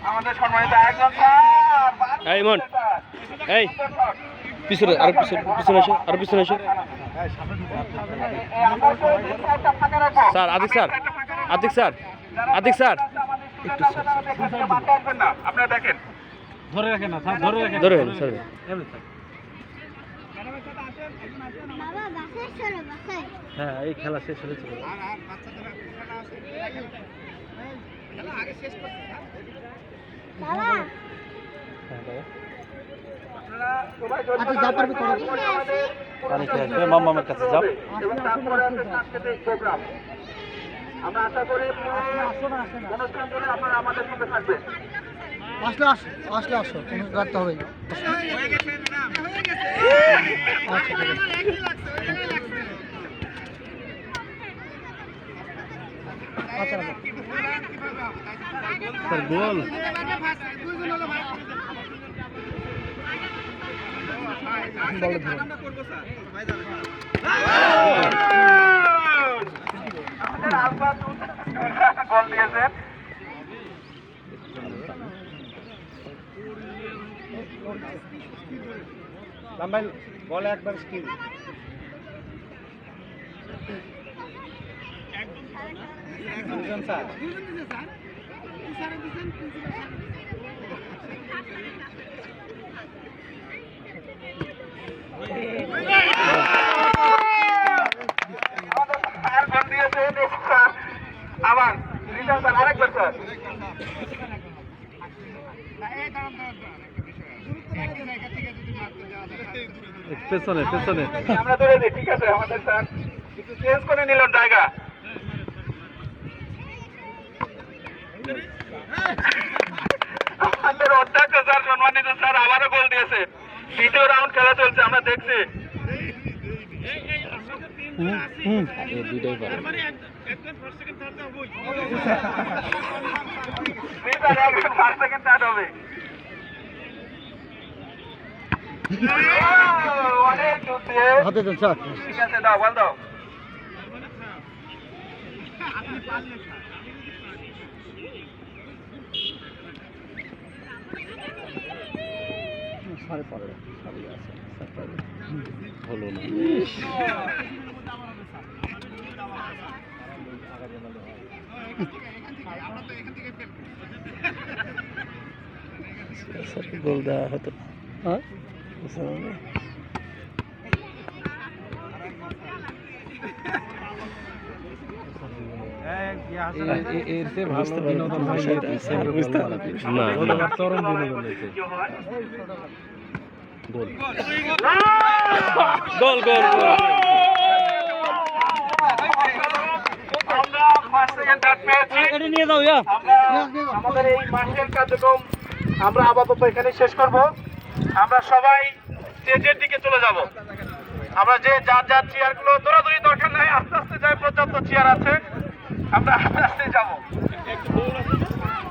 আমাদের সম্মানিত একজন স্যার। এই মন এই পিছনে আর পিছনে এসো আর পিছনে এসো sir Atik sir Atik sir Atik sir একটু আপনারা দেখেন ধরে রাখেন না স্যার, ধরে রাখেন, ধরে রাখেন, স্যার। এমনি থাক। বাবা বাসায় চলো বাসায়। হ্যাঁ, এই খেলা শেষ হলে চলে যাবে। বাবা হ্যাঁ, বাবা। আচ্ছা যা পারবে করো। পানি খেয়ে আসবে, মামার কাছে যাও। এবং তারপরে আছে সাংস্কৃতিক প্রোগ্রাম। আমরা আশা করি অনুষ্ঠান জন্য আপনারা আমাদের সাথে থাকবেন। আসলে আসো কোনো রাখতে হবে না। আচ্ছা ঠিক আছে। আচ্ছা স্যার গোল। বলে ধরো। গোল দিয়েছেন। লাম্বাই বলে একবার স্কিল। দুজন স্যার। আর গোল দিয়েছেন স্যার। আবার রিটার্ন স্যার, আরেকবার স্যার। পেছনে পেছনে। আমরা ধরে দিই, ঠিক আছে আমাদের স্যার একটু চেঞ্জ করে নিলাম জায়গা। আমাদের অধ্যক্ষ স্যার, সম্মানিত স্যার আবারও গোল দিয়েছে। দ্বিতীয় রাউন্ড খেলা চলছে, আমরা দেখছি। দুইটাই পারে ফার্স্ট সেকেন্ড থার্ড হবে। অনেক দূর দিয়ে। হাতে দেন স্যার। ঠিক আছে, দাও বল দাও। সাড়ে পারবে। হলো না স্যারকে গোল দেওয়া হতো হ্যাঁ এর চেয়ে ভালো বিনোদন হয় না না, চরম বিনোদন হয়েছে। গোল গোল গোল আমরা ফার্স্ট সেকেন্ড থার্ড পেয়েছি। এটা নিয়ে যাও ইয়া আমরা আমাদের এই মাঠের কার্যক্রম আমরা আপাতত এখানে শেষ করব। আমরা সবাই স্টেজের দিকে চলে যাব। আমরা যে যার যার চেয়ারগুলো দৌড়াদৌড়ি দরকার নাই, আস্তে আস্তে যাই, পর্যাপ্ত চেয়ার আছে, আমরা আস্তে আস্তে যাবো।